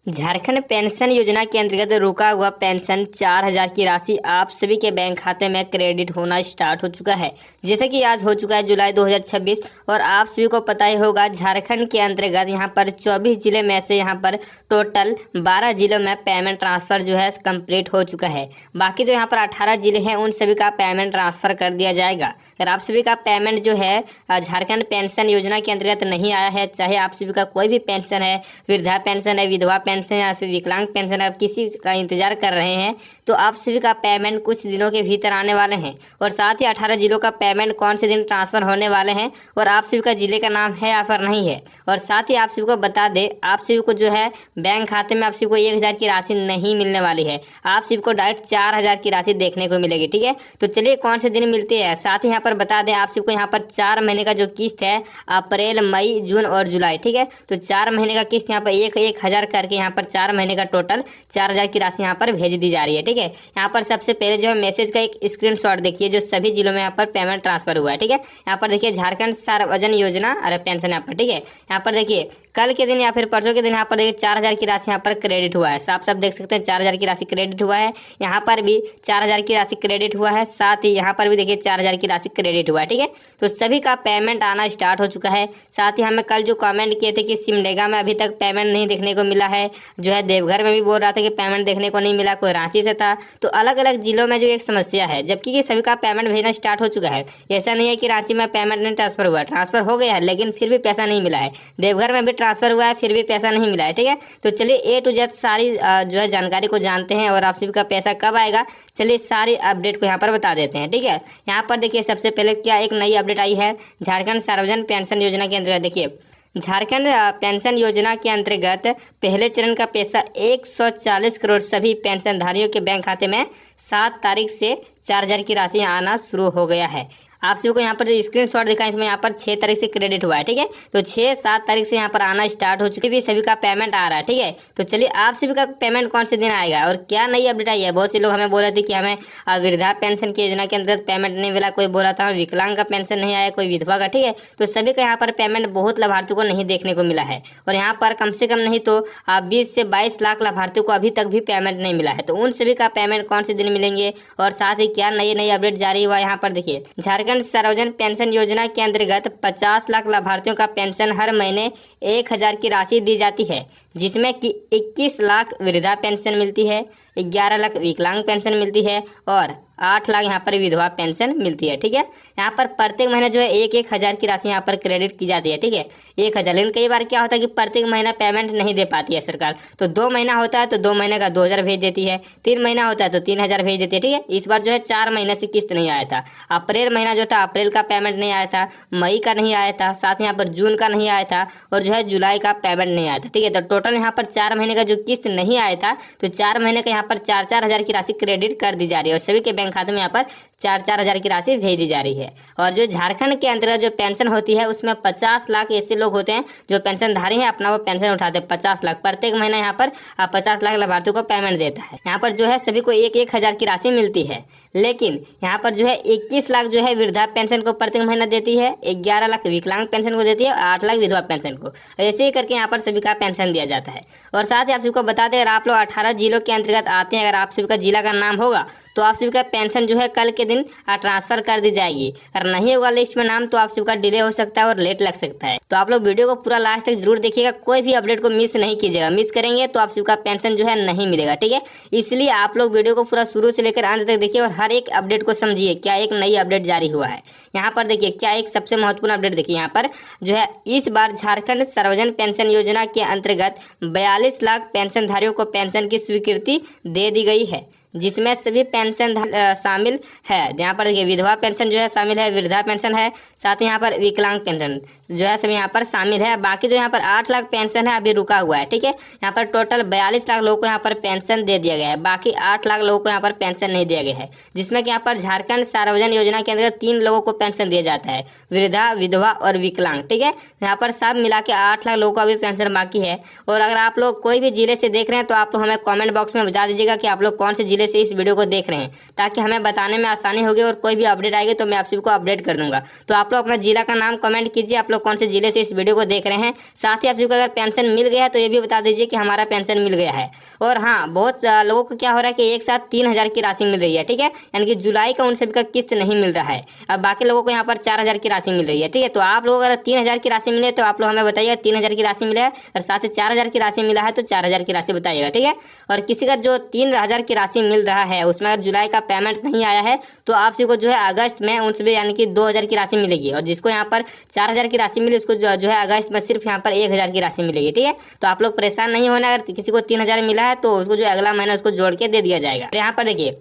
Jharkhand pension योजना के अंतर्गत रुका हुआ पेंशन 4,000 की राशि आप सभी के बैंक खाते में क्रेडिट होना स्टार्ट हो चुका है। जैसे कि आज हो चुका है जुलाई 2026 और आप सभी को पता ही होगा झारखंड के अंतर्गत यहाँ पर 24 जिले में से यहाँ पर टोटल 12 जिलों में पेमेंट ट्रांसफ़र जो है कंप्लीट हो चुका है। बाकी जो यहाँ पर 18 जिले हैं उन सभी का पेमेंट ट्रांसफ़र कर दिया जाएगा। अगर आप सभी का पेमेंट जो है झारखंड पेंशन योजना के अंतर्गत नहीं आया है, चाहे आप सभी का कोई भी पेंशन है, वृद्धा पेंशन है, विधवा पेंशन या फिर विकलांग पेंशन आप किसी का इंतजार कर रहे हैं, तो आप सभी का पेमेंट कुछ दिनों के भीतर आने वाले हैं। और साथ ही 18 जिलों का पेमेंट कौन से दिन ट्रांसफ़र होने वाले हैं और आप सभी का जिले का नाम है या फिर नहीं है। और साथ ही आप सभी को बता दें, आप सभी को जो है बैंक खाते में आप सभी को 1,000 की राशि नहीं मिलने वाली है। आप सभी को डायरेक्ट 4,000 की राशि देखने को मिलेगी। ठीक है, तो चलिए कौन से दिन मिलती है, साथ ही यहाँ पर बता दें आप सबको यहाँ पर 4 महीने का जो किस्त है अप्रैल, मई, जून और जुलाई। ठीक है, तो 4 महीने का किस्त यहाँ पर 1,000 करके यहाँ पर 4 महीने का टोटल 4,000 की राशि यहाँ पर भेज दी जा रही है। ठीक है, यहाँ पर सबसे पहले जो है मैसेज का एक स्क्रीनशॉट देखिए जो सभी जिलों में यहाँ पर पेमेंट ट्रांसफर हुआ है। ठीक है, यहाँ पर देखिए झारखंड सार्वजन योजना अरे पेंशन यहाँ पर। ठीक है, यहाँ पर देखिए कल के दिन या फिर परसों के दिन यहाँ पर देखिए 4,000 की राशि यहाँ पर क्रेडिट हुआ है। साफ साफ देख सकते हैं 4,000 की राशि क्रेडिट हुआ है। यहाँ पर भी 4,000 की राशि क्रेडिट हुआ है, साथ ही यहाँ पर भी देखिए 4,000 की राशि क्रेडिट हुआ है। ठीक है, तो सभी का पेमेंट आना स्टार्ट हो चुका है। साथ ही हमें कल जो कमेंट किए थे कि सिमडेगा में अभी तक पेमेंट नहीं देखने को मिला है, जो है देवघर में भी बोल रहा था कि पेमेंट देखने को नहीं मिला, कोई रांची से था, तो अलग अलग जिलों में जो एक समस्या है, जबकि ये सभी का पेमेंट भेजना स्टार्ट हो चुका है। ऐसा नहीं है कि रांची में पेमेंट नहीं ट्रांसफर हुआ, ट्रांसफर हो गया है लेकिन फिर भी पैसा नहीं मिला है। देवघर में भी ट्रांसफर हुआ है फिर भी पैसा नहीं मिला है। ठीक है, तो चलिए A to Z सारी जो है जानकारी को जानते हैं और आप सभी का पैसा कब आएगा, चलिए सारी अपडेट को यहाँ पर बता देते हैं। ठीक है, यहाँ पर देखिए सबसे पहले क्या एक नई अपडेट आई है झारखंड सार्वजनिक पेंशन योजना के अंतर्गत। देखिए झारखंड पेंशन योजना के अंतर्गत पहले चरण का पैसा 140 करोड़ सभी पेंशनधारियों के बैंक खाते में 7 तारीख से 4,000 की राशि आना शुरू हो गया है। आप सभी को यहाँ पर जो स्क्रीनशॉट दिखा है इसमें यहाँ पर 6 तारीख से क्रेडिट हुआ है। ठीक है, तो 6-7 तारीख से यहाँ पर आना स्टार्ट हो चुकी है, सभी का पेमेंट आ रहा है। ठीक है, तो चलिए आप सभी का पेमेंट कौन से दिन आएगा और क्या नई अपडेट आई है। बहुत से लोग हमें बोल रहे थे कि हमें वृद्धा पेंशन की योजना के अंतर्गत पेमेंट नहीं मिला, कोई बोल रहा था विकलांग का पेंशन नहीं आया, कोई विधवा का। ठीक है, तो सभी का यहाँ पर पेमेंट बहुत लाभार्थियों को नहीं देखने को मिला है और यहाँ पर कम से कम नहीं तो 20 से 22 लाख लाभार्थियों को अभी तक भी पेमेंट नहीं मिला है। तो उन सभी का पेमेंट कौन से दिन मिलेंगे और साथ ही क्या नई नई अपडेट जारी हुआ। यहाँ पर देखिए झारखंड सार्वजनिक पेंशन योजना के अंतर्गत 50 लाख लाभार्थियों का पेंशन हर महीने 1,000 की राशि दी जाती है, जिसमें कि 21 लाख वृद्धा पेंशन मिलती है, 11 लाख विकलांग पेंशन मिलती है और 8 लाख यहाँ पर विधवा पेंशन मिलती है। ठीक है, यहाँ पर प्रत्येक महीने जो है 1,000 की राशि यहाँ पर क्रेडिट की जाती है। ठीक है, 1,000, लेकिन कई बार क्या होता है कि प्रत्येक महीना पेमेंट नहीं दे पाती है सरकार। तो 2 महीना होता है तो 2 महीने का 2,000 भेज देती है, 3 महीना होता है तो 3,000 भेज देती है। ठीक है, इस बार जो है 4 महीने से किस्त नहीं आया था। अप्रैल महीना जो था अप्रैल का पेमेंट नहीं आया था, मई का नहीं आया था, साथ ही यहाँ पर जून का नहीं आया था और जो है जुलाई का पेमेंट नहीं आया था। ठीक है, तो टोटल यहाँ पर 4 महीने का जो किस्त नहीं आया था तो 4 महीने का यहाँ पर 4-4 हज़ार की राशि क्रेडिट कर दी जा रही है और सभी के बैंक खाते में यहाँ पर 4-4 हज़ार की राशि भेजी जा रही है। और जो झारखंड के अंतर्गत जो पेंशन होती है उसमें 50 लाख ऐसे लोग होते हैं जो पेंशनधारी हैं, अपना वो पेंशन उठाते हैं 50 लाख प्रत्येक महीना यहाँ पर 50 लाख लाभार्थियों को पेमेंट देता है। यहाँ पर जो है सभी को 1-1 हज़ार की राशि मिलती है, लेकिन यहाँ पर जो है 21 लाख जो है वृद्धा पेंशन को प्रत्येक महीना देती है, 11 लाख विकलांग पेंशन को देती है और 8 लाख विधवा पेंशन को। ऐसे ही करके यहाँ पर सभी का पेंशन दिया जाता है। और साथ ही आप सभी को बता दें, अगर आप लोग 18 जिलों के अंतर्गत आते हैं, अगर आप सभी का जिला का नाम होगा तो आप सभी का पेंशन जो है कल के दिन ट्रांसफर कर दी जाएगी। अगर नहीं होगा लिस्ट में नाम तो आप सभी का डिले हो सकता है और लेट लग सकता है। तो आप लोग वीडियो को पूरा लास्ट तक जरूर देखिएगा, कोई भी अपडेट को मिस नहीं कीजिएगा। मिस करेंगे तो आप सभी का पेंशन जो है नहीं मिलेगा। ठीक है, इसलिए आप लोग वीडियो को पूरा शुरू से लेकर अंत तक देखिए और हर एक अपडेट को समझिए क्या एक नई अपडेट जारी हुआ है। यहाँ पर देखिए क्या एक सबसे महत्वपूर्ण अपडेट देखिए, यहाँ पर जो है इस बार झारखंड सार्वजनिक पेंशन योजना के अंतर्गत 42 लाख पेंशनधारियों को पेंशन की स्वीकृति दे दी गई है, जिसमें सभी पेंशन शामिल है। यहाँ पर देखिए विधवा पेंशन जो है शामिल है, वृद्धा पेंशन है, साथ ही यहाँ पर विकलांग पेंशन जो है सभी यहाँ पर शामिल है। बाकी जो यहाँ पर 8 लाख पेंशन है अभी रुका हुआ है। ठीक है, यहाँ पर टोटल 42 लाख लोगों को यहाँ पर पेंशन दे दिया गया है, बाकी 8 लाख लोगों को यहाँ पर पेंशन नहीं दिया गया है, जिसमें कि यहाँ पर झारखंड सार्वजनिक योजना के अंतर्गत 3 लोगों को पेंशन दिया जाता है, वृद्धा, विधवा और विकलांग। ठीक है, यहाँ पर सब मिला के 8 लाख लोगों को अभी पेंशन बाकी है। और अगर आप लोग कोई भी जिले से देख रहे हैं तो आप लोग हमें कॉमेंट बॉक्स में बता दीजिएगा कि आप लोग कौन से जिले से इस वीडियो को देख रहे हैं, ताकि हमें बताने में आसानी होगी और कोई भी अपडेट आएगी तो मैं आप सभी को अपडेट कर दूंगा। तो आप लोग अपना जिला का नाम कमेंट कीजिए, आप लोग कौन से जिले से इस वीडियो को देख रहे हैं। साथ ही आप सभी को अगर पेंशन मिल गया है तो ये भी बता दीजिए कि हमारा पेंशन मिल गया है। और हाँ, बहुत लोगों को क्या हो रहा है कि एक साथ 3,000 की राशि मिल रही है, ठीक है, यानी कि जुलाई का उन सभी का किस्त नहीं मिल रहा है। अब बाकी लोगों को यहाँ पर 4,000 की राशि मिल रही है, ठीक है। तो आप लोग अगर 3,000 की राशि मिले तो आप लोग हमें बताइए 3,000 की राशि मिला है, और साथ ही 4,000 की राशि मिला है तो 4,000 की राशि बताइएगा, ठीक है। और किसी का जो 3,000 की राशि मिल रहा है उसमें अगर जुलाई का पेमेंट नहीं आया है तो आप सभी को जो है अगस्त में उन सभी यानी कि 2,000 की राशि मिलेगी। और जिसको यहाँ पर 4,000 की राशि मिली उसको जो है अगस्त में सिर्फ यहाँ पर 1,000 की राशि मिलेगी, ठीक है। तो आप लोग परेशान नहीं होना, अगर किसी को 3,000 मिला है तो उसको जो अगला महीना उसको जोड़ के दे दिया जाएगा। यहाँ पर देखिए,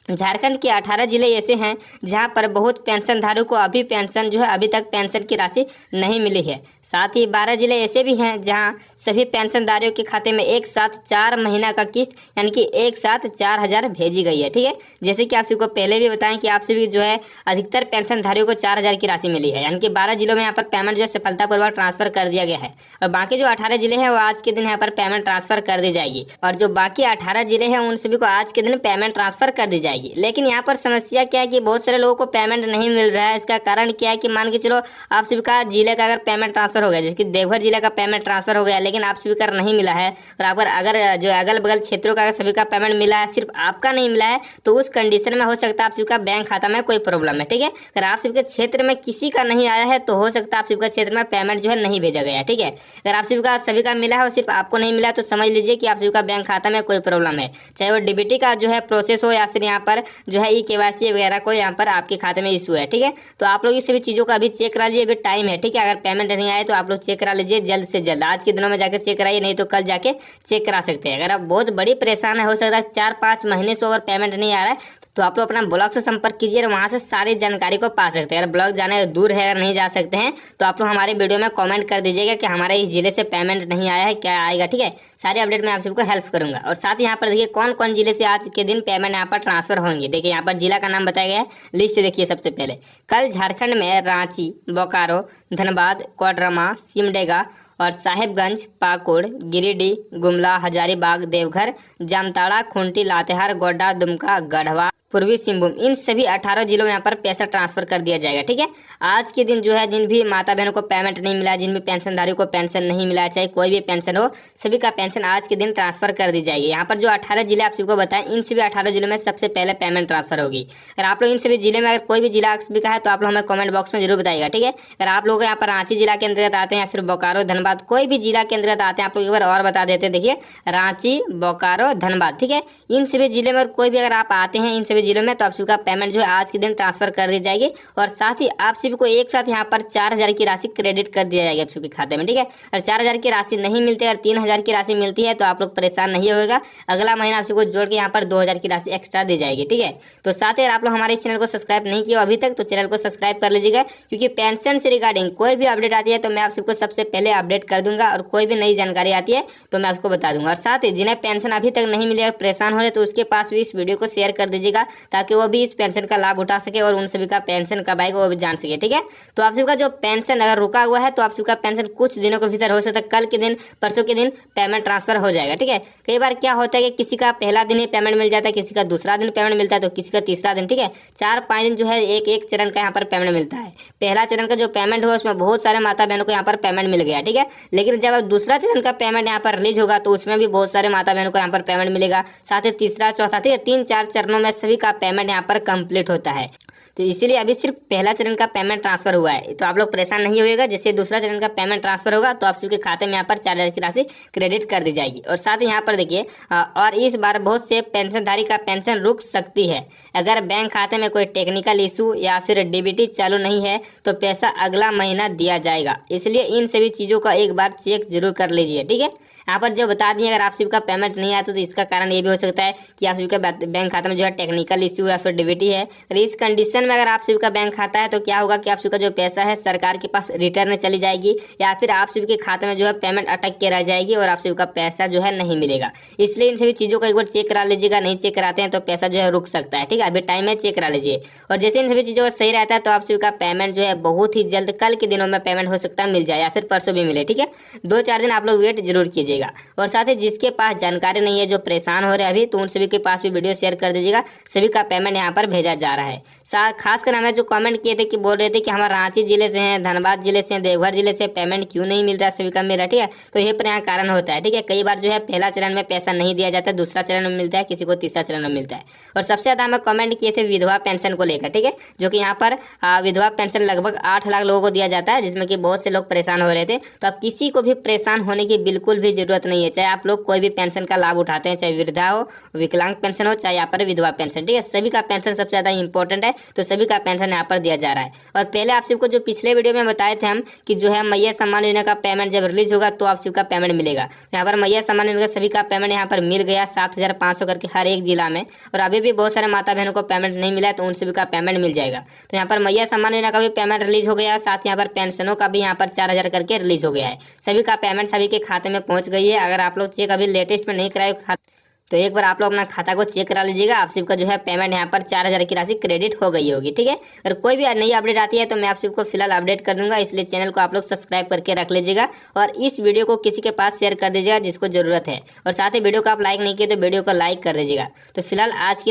झारखंड के 18 जिले ऐसे हैं जहां पर बहुत पेंशनधारकों को अभी पेंशन जो है अभी तक पेंशन की राशि नहीं मिली है। साथ ही 12 जिले ऐसे भी हैं जहां सभी पेंशनधारियों के खाते में एक साथ 4 महीना का किस्त यानी कि एक साथ 4,000 भेजी गई है, ठीक है। जैसे कि आप सभी को पहले भी बताएं कि आप सभी जो है अधिकतर पेंशनधारियों को 4,000 की राशि मिली है, यानी कि 12 जिलों में यहाँ पर पेमेंट जो है सफलतापूर्वक ट्रांसफर कर दिया गया है। और बाकी जो 18 जिले हैं वो आज के दिन यहाँ पर पेमेंट ट्रांसफर कर दी जाएगी, और जो बाकी 18 जिले हैं उन सभी को आज के दिन पेमेंट ट्रांसफर कर दी जाएगी। लेकिन यहाँ पर समस्या क्या है कि बहुत सारे लोगों को पेमेंट नहीं मिल रहा है। इसका कारण क्या है कि मान के चलो आप सभी का जिले का अगर पेमेंट ट्रांसफर हो गया, जैसे कि देवघर जिले का पेमेंट ट्रांसफर हो गया, लेकिन आप सभी का नहीं मिला है, और अगर जो अगल बगल क्षेत्रों का सभी का पेमेंट मिला है, सिर्फ आपका नहीं मिला है, तो उस कंडीशन में हो सकता है आप सभी का बैंक खाता में कोई प्रॉब्लम है, ठीक है। अगर आप सभी के क्षेत्र में किसी का नहीं आया है तो हो सकता है आप सभी का क्षेत्र में पेमेंट जो है नहीं भेजा गया है, ठीक है। अगर आप सभी का मिला है और सिर्फ आपको नहीं मिला तो समझ लीजिए कि आप सभी का बैंक खाता में कोई प्रॉब्लम है, चाहे वो डीबीटी का जो है प्रोसेस हो या फिर यहाँ पर जो है केवाईसी वगैरह को यहाँ पर आपके खाते में इशू है, ठीक है। तो आप लोग इस सभी चीज़ों का अभी चेक करा लीजिए, अभी टाइम है, ठीक है। अगर पेमेंट नहीं आए तो आप लोग चेक करा लीजिए जल्द से जल्द, आज के दिनों में जाकर चेक कराइए, नहीं तो कल जाके चेक करा सकते हैं। अगर आप बहुत बड़ी परेशान है, हो सकता है 4-5 महीने से अगर पेमेंट नहीं आ रहा है तो आप लोग अपना ब्लॉक से संपर्क कीजिए और वहाँ से सारी जानकारी को पा सकते हैं। अगर ब्लॉक जाने दूर है, अगर नहीं जा सकते हैं तो आप लोग हमारे वीडियो में कमेंट कर दीजिएगा कि हमारे इस जिले से पेमेंट नहीं आया है, क्या आएगा, ठीक है। सारे अपडेट मैं आप सबको हेल्प करूंगा। और साथ ही यहाँ पर देखिए कौन कौन जिले से आज के दिन पेमेंट यहाँ पर ट्रांसफर होंगे। देखिए यहाँ पर जिला का नाम बताया गया है, लिस्ट देखिए। सबसे पहले कल झारखंड में रांची, बोकारो, धनबाद, कोडरमा, सिमडेगा और साहेबगंज, पाकुड़, गिरिडीह, गुमला, हजारीबाग, देवघर, जामताड़ा, खूंटी, लातेहार, गोड्डा, दुमका, गढ़वा, पूर्वी सिंहभूम, इन सभी 18 जिलों में यहाँ पर पैसा ट्रांसफर कर दिया जाएगा, ठीक है। आज के दिन जो है जिन भी माता बहनों को पेमेंट नहीं मिला, जिन भी पेंशनधारियों को पेंशन नहीं मिला, चाहे कोई भी पेंशन हो, सभी का पेंशन आज के दिन ट्रांसफर कर दी जाएगी। यहाँ पर जो 18 जिले आप सभी को बताएं, इन सभी 18 जिलों में सबसे पहले पेमेंट ट्रांसफर होगी। अगर आप लोग इन सभी जिले में अगर कोई भी जिला आप सभी का है तो आप लोग हमें कमेंट बॉक्स में जरूर बताइएगा, ठीक है। अगर आप लोग यहाँ पर रांची जिला के अंतर्गत आते हैं या फिर बोकारो, धनबाद, कोई भी जिला के अंतर्गत आते हैं, आप लोग एक बार और बता देते हैं। देखिए रांची, बोकारो, धनबाद, ठीक है, इन सभी जिले में कोई भी अगर आप आते हैं इन सभी जिलों में तो आप सभी का पेमेंट जो है आज के दिन ट्रांसफर कर दी जाएगी। और साथ ही आप सभी को एक साथ यहाँ पर 4,000 की राशि क्रेडिट कर दिया जाएगी आप सभी के खाते में, ठीक है। अगर 4,000 की राशि नहीं मिलती, अगर 3,000 की राशि मिलती है तो आप लोग परेशान नहीं होगा, अगला महीना आप सबको जोड़ के यहाँ पर 2,000 की राशि एक्स्ट्रा दी जाएगी, ठीक है। तो साथ ही आप लोग हमारे चैनल को सब्सक्राइब नहीं किया अभी तक तो चैनल को सब्सक्राइब कर लीजिएगा, क्योंकि पेंशन से रिगार्डिंग कोई भी अपडेट आती है तो मैं आप सबको सबसे पहले अपडेट कर दूंगा, और कोई भी नई जानकारी आती है तो मैं आपको बता दूंगा। और साथ ही जिन्हें पेंशन अभी तक नहीं मिली और परेशान हो रहे तो उसके पास भी इस वीडियो को शेयर कर दीजिएगा, ताकि वो भी इस पेंशन का लाभ उठा सके और उन सभी का पेंशन कब आएगा वो भी जान सके, ठीक है। तो आप सभी का जो पेंशन अगर रुका हुआ है तो आप सभी का पेंशन कुछ दिनों के भीतर हो सकता है, कल के दिन, परसों के दिन पेमेंट ट्रांसफर हो जाएगा, ठीक है। कई बार क्या होता है कि किसी का पहला दिन ही पेमेंट मिल जाता है, किसी का दूसरा दिन पेमेंट मिलता है, तो किसी का तीसरा दिन, ठीक है। 4-5 दिन जो है एक एक चरण का यहाँ पर पेमेंट मिलता है। पहला चरण का जो पेमेंट हुआ उसमें बहुत सारे माता बहनों को यहाँ पर पेमेंट मिल गया, ठीक है। लेकिन जब दूसरा चरण का पेमेंट यहाँ पर रिलीज होगा तो उसमें भी बहुत सारे माता बहनों को यहाँ पर पेमेंट मिलेगा, साथ ही तीसरा, चौथा, ठीक है, 3-4 चरणों में सभी का पेमेंट यहाँ पर कंप्लीट होता है। तो इसीलिए अभी सिर्फ पहला चरण का पेमेंट ट्रांसफर हुआ है, तो आप लोग परेशान नहीं होइएगा। जैसे दूसरा चरण का पेमेंट ट्रांसफर होगा तो आप सबके खाते में यहाँ पर 4,000 की राशि क्रेडिट कर दी जाएगी। और साथ ही यहाँ पर देखिए और इस बार बहुत से पेंशनधारी का पेंशन रुक सकती है। अगर बैंक खाते में कोई टेक्निकल इशू या फिर डीबीटी चालू नहीं है तो पैसा अगला महीना दिया जाएगा, इसलिए इन सभी चीज़ों का एक बार चेक जरूर कर लीजिए, ठीक है। यहाँ पर जो बता दिए अगर आप सभी का पेमेंट नहीं आता तो इसका कारण ये भी हो सकता है कि आप सभी का बैंक खाता में जो है टेक्निकल इश्यू या फिर डीबीटी है। तो इस कंडीशन में अगर आप सभी का बैंक खाता है तो क्या होगा कि आप सभी का जो पैसा है सरकार के पास रिटर्न चली जाएगी, या फिर आप सभी के खाते में जो है पेमेंट अटक के रह जाएगी और आप सभी का पैसा जो है नहीं मिलेगा। इसलिए इन सभी चीज़ों को एक बार चेक करा लीजिएगा, नहीं चेक कराते हैं तो पैसा जो है रुक सकता है, ठीक है। अभी टाइम है, चेक करा लीजिए। और जैसे इन सभी चीज़ों का सही रहता है तो आप सभी का पेमेंट जो है बहुत ही जल्द कल के दिनों में पेमेंट हो सकता है मिल जाए, या फिर परसों भी मिले, ठीक है। 2-4 दिन आप लोग वेट जरूर कीजिए। दीजिएगा। और साथ ही जिसके पास जानकारी नहीं है, जो परेशान हो रहे हैं अभी, तो उन सभी के पास भी वीडियो शेयर कर दीजिएगा। सभी का पेमेंट यहाँ पर भेजा जा रहा है। खास कर हमें जो कमेंट किए थे कि बोल रहे थे कि हमारा रांची जिले से हैं, धनबाद जिले से, देवघर जिले से पेमेंट क्यों नहीं मिल रहा है सभी का मेरा, ठीक है। तो ये पर यहाँ कारण होता है, ठीक है। कई बार जो है पहला चरण में पैसा नहीं दिया जाता है, दूसरा चरण में मिलता है, किसी को तीसरा चरण में मिलता है। और सबसे ज्यादा हमें कमेंट किए थे विधवा पेंशन को लेकर, ठीक है, जो कि यहाँ पर विधवा पेंशन लगभग 8 लाख लोगों को दिया जाता है, जिसमें कि बहुत से लोग परेशान हो रहे थे। तो अब किसी को भी परेशान होने की बिल्कुल भी जरूरत नहीं है, चाहे आप लोग कोई भी पेंशन का लाभ उठाते हैं, चाहे वृद्धा हो, विकलांग पेंशन हो, चाहे यहाँ पर विधवा पेंशन, ठीक है। सभी का पेंशन सबसे ज्यादा इंपॉर्टेंट है, तो सभी का पेंशन यहाँ पर दिया जा रहा है। और पहले आप सबको जो पिछले वीडियो में बताए थे हम कि जो है मैया सम्मान योजना का पेमेंट जब रिलीज होगा तो आप सबका पेमेंट मिलेगा। यहाँ पर मैया सम्मान योजना सभी का पेमेंट यहाँ पर मिल गया 7,500 करके हर एक जिला में। और अभी भी बहुत सारे माता बहनों को पेमेंट नहीं मिला है, तो उन सभी का पेमेंट मिल जाएगा। तो यहाँ पर मैया सम्मान योजना का भी पेमेंट रिलीज हो गया है, साथ यहाँ पर पेंशनों का भी यहाँ पर 4,000 करके रिलीज हो गया है। सभी का पेमेंट सभी के खाते में पहुंच गई है। अगर आप लोग चेक अभी लेटेस्ट में नहीं कराए तो एक बार आप लोग अपना खाता को चेक करा लीजिएगा। आप सबका जो है पेमेंट यहाँ पर 4,000 की राशि क्रेडिट हो गई होगी, ठीक है। अगर कोई भी नई अपडेट आती है तो मैं आप सबको फिलहाल अपडेट कर दूंगा, इसलिए चैनल को आप लोग सब्सक्राइब करके रख लीजिएगा। और इस वीडियो को किसी के पास शेयर कर दीजिएगा जिसको जरूरत है। और साथ ही वीडियो को आप लाइक नहीं किए तो वीडियो को लाइक कर दीजिएगा। तो फिलहाल आज की